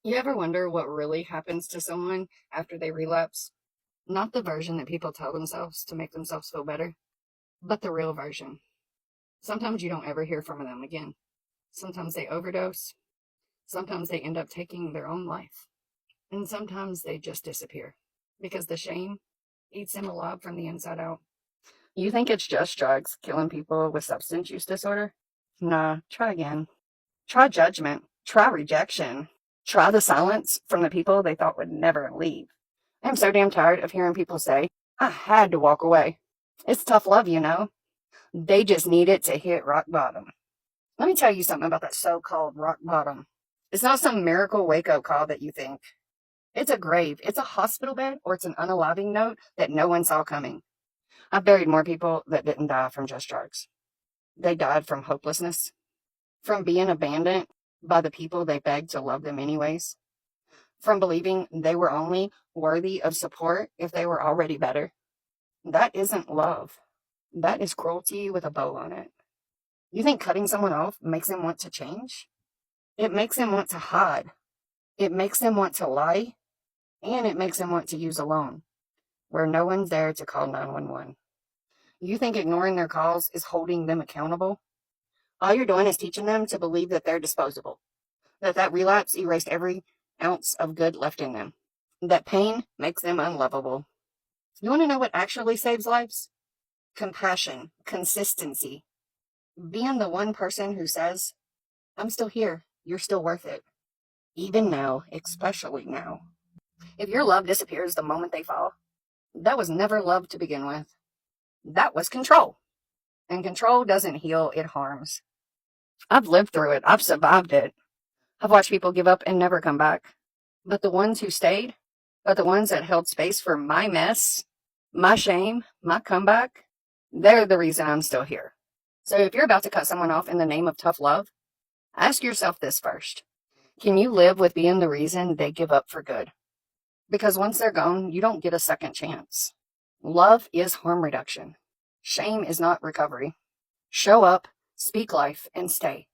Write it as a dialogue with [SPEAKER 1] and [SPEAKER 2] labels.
[SPEAKER 1] You ever wonder what really happens to someone after they relapse? Not the version that people tell themselves to make themselves feel better, but the real version. Sometimes you don't ever hear from them again. Sometimes they overdose. Sometimes they end up taking their own life. And sometimes they just disappear because the shame eats them alive from the inside out. You think it's just drugs killing people with substance use disorder? Nah, try again. Try judgment. Try rejection. Try the silence from the people they thought would never leave. I'm so damn tired of hearing people say, I had to walk away. It's tough love, you know. They just need it to hit rock bottom. Let me tell you something about that so-called rock bottom. It's not some miracle wake-up call that you think. It's a grave. It's a hospital bed, or it's an unaliving note that no one saw coming. I've buried more people that didn't die from just drugs. They died from hopelessness, from being abandoned by the people they begged to love them anyways, from believing they were only worthy of support if they were already better. That isn't love. That is cruelty with a bow on it. You think cutting someone off makes them want to change? It makes them want to hide. It makes them want to lie. And it makes them want to use alone, where no one's there to call 911. You think ignoring their calls is holding them accountable? All you're doing is teaching them to believe that they're disposable, that relapse erased every ounce of good left in them, that pain makes them unlovable. You want to know what actually saves lives? Compassion, consistency, being the one person who says, I'm still here, you're still worth it. Even now, especially now. If your love disappears the moment they fall, that was never love to begin with. That was control. And control doesn't heal, it harms. I've lived through it. I've survived it. I've watched people give up and never come back. But the ones who stayed, but the ones that held space for my mess, my shame, my comeback, they're the reason I'm still here. So if you're about to cut someone off in the name of tough love, ask yourself this first. Can you live with being the reason they give up for good? Because once they're gone, you don't get a second chance. Love is harm reduction. Shame is not recovery. Show up, speak life, and stay.